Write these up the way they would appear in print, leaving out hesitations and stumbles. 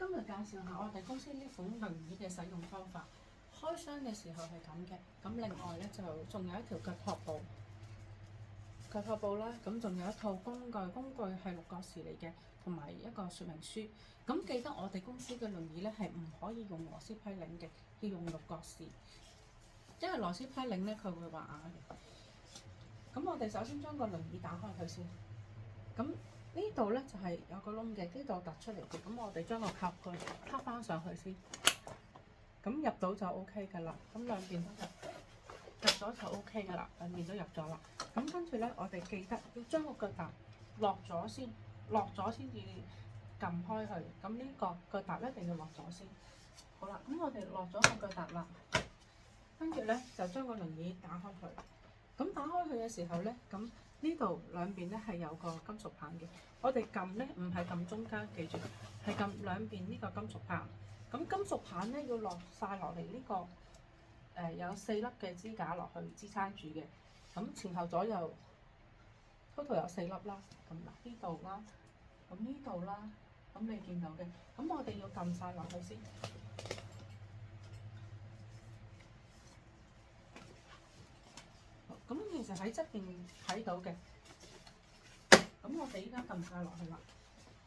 今日介紹下我哋公司呢款輪椅嘅使用方法。開箱嘅時候係咁嘅，咁另外咧就仲有一條腳托布啦，咁仲有一套工具係六角匙嚟嘅，同埋一個說明書。咁記得我哋公司嘅輪椅咧係唔可以用螺絲批擰嘅，要用六角匙，因為螺絲批擰咧佢會滑牙嘅。咁我哋首先將個輪椅打開佢先，咁呢度咧就係有個窿嘅，呢度突出嚟嘅，咁我哋將個卡佢卡翻上去先。咁入到就 O K 噶啦，咁兩邊都入咗就 O K 噶啦，兩邊都入咗啦。咁跟住咧，我哋記得要將個腳踏落咗先至撳開佢。咁呢個腳踏一定要落咗先。好啦，咁我哋落咗個腳踏啦，跟住咧就將個輪椅打開佢。咁打開佢嘅時候咧，咁呢度兩邊咧係有個金屬棒嘅。我哋撳咧唔係撳中間，記住係撳兩邊呢個金屬棒。咁金屬棒咧要落晒落嚟呢個有4粒嘅支架落去支撐住嘅。咁前後左右 total 有4粒啦。咁嗱呢度啦，咁呢度啦，咁你見到嘅。咁我哋要撳晒落去先。咁其實喺側邊睇到嘅。咁我哋依家撳晒落去啦。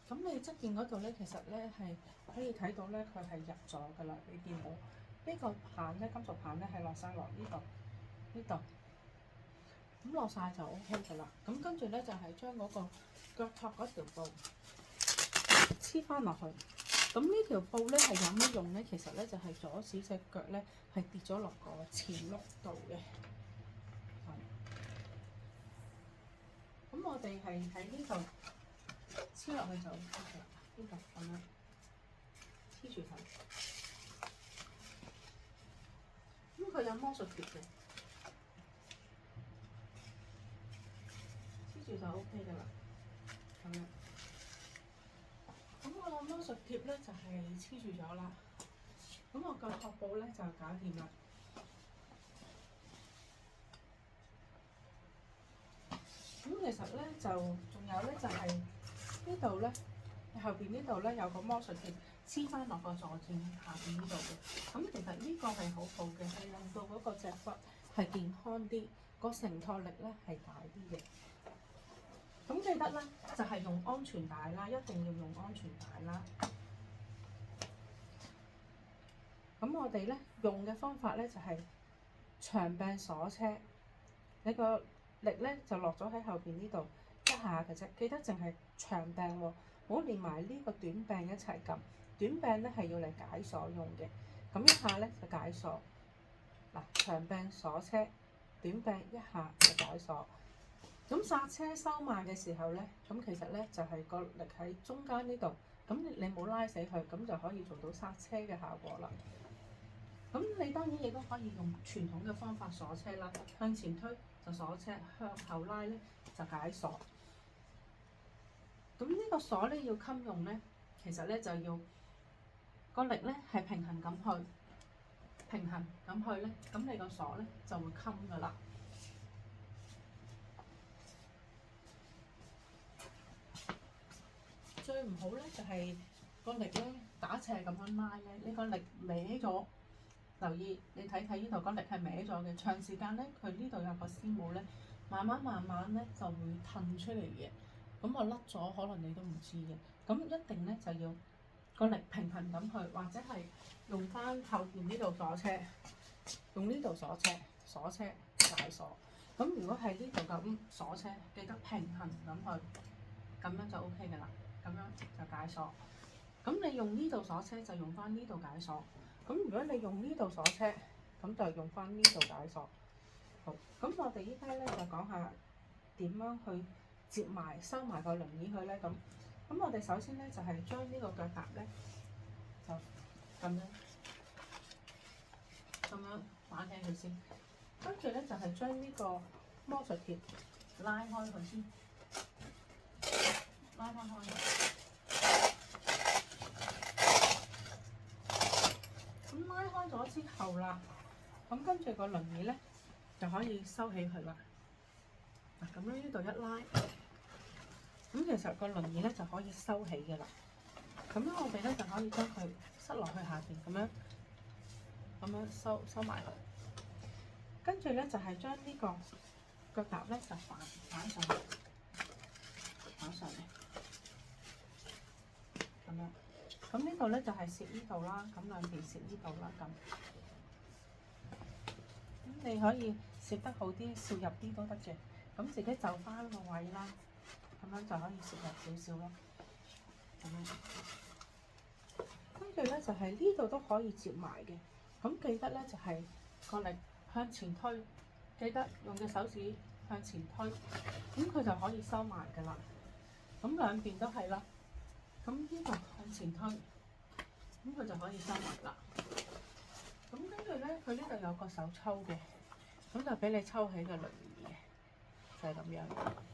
咁你側邊嗰度咧，其實咧係可以睇到咧，佢係入咗噶啦。你見到呢個棒咧，金屬棒咧係落晒落呢度，咁落晒就 O K 噶啦。咁跟住咧就係將嗰個腳托嗰條布黐翻落去。咁呢條布咧係有乜用咧？其實咧就係阻止隻腳咧係跌咗落個前碌度嘅。咁我哋係喺呢度黐落去就 O K 啦。呢度咁樣黐住佢，咁佢有魔術貼嘅，黐住就 O K 噶啦。咁樣，咁我個魔術貼咧就係黐住咗啦。咁我個腳布咧就搞掂啦。咁其實咧就仲有咧就係呢度咧。後邊呢度咧有個魔術貼黐翻落個坐墊下邊呢度嘅。咁其實呢個係好好嘅，係令到嗰個脊骨係健康啲，個承托力咧係大啲嘅。咁記得咧就係用安全帶啦，一定要用安全帶啦。咁我哋咧用嘅方法咧就係長柄鎖車，你個力咧就落咗喺後邊呢度一下嘅啫，記得淨係長柄喎。唔好連埋呢個短柄一齊撳，短柄咧係要嚟解鎖用嘅。咁一下咧就解鎖，嗱長柄鎖車，短柄一下就解鎖。咁剎車收慢嘅時候咧，咁其實咧就係個力喺中間呢度，咁你冇拉死佢，咁就可以做到剎車嘅效果啦。咁你當然亦都可以用傳統嘅方法鎖車啦，向前推就鎖車，向後拉咧就解鎖。咁呢個鎖咧要襟用咧，其實咧就要個力咧係平衡咁去咧，咁你個鎖咧就會襟噶啦。最唔好咧就係個力咧打斜咁樣拉咧，你個力歪咗。留意你睇睇呢度個力係歪咗嘅，長時間咧佢呢度有個絲母咧，慢慢咧就會褪出嚟嘅。咁我甩咗，可能你都唔知嘅。咁一定咧就要個力平衡咁去，或者係用翻後邊呢度鎖車，用呢度鎖車解鎖。咁如果係呢度咁鎖車，記得平衡咁去，咁樣就 O K 嘅啦。咁樣就解鎖。咁你用呢度鎖車就用翻呢度解鎖。咁如果你用呢度鎖車，咁就用翻呢度解鎖。好，咁我哋依家咧就講下點樣去接埋收埋個輪椅去咧。咁我哋首先咧就係將呢個腳踏咧就咁樣反起佢先，跟住咧就係將呢個魔術貼拉開佢先，拉翻開佢。咁拉開咗之後啦，咁跟住個輪椅咧就可以收起佢啦。嗱，咁樣呢度一拉，咁其實個輪椅咧就可以收起嘅啦。咁樣我哋咧就可以將佢塞落去下邊，咁樣收埋佢。跟住咧就係將呢個腳踏咧就反上嚟，咁樣。咁呢度咧就係攝呢度啦，咁兩邊攝呢度啦，咁你可以攝得好啲，攝入啲都得嘅。咁自己就翻個位啦，咁樣就可以攝入少少咯。咁樣，跟住咧就係呢度都可以接埋嘅。咁記得咧就係個力向前推，記得用隻手指向前推，咁佢就可以收埋㗎啦。咁兩邊都係啦。咁呢度向前推，咁佢就可以收埋啦。咁跟住咧，佢呢度有個手抽嘅，咁就俾你抽起個輪椅嘅，就係咁樣。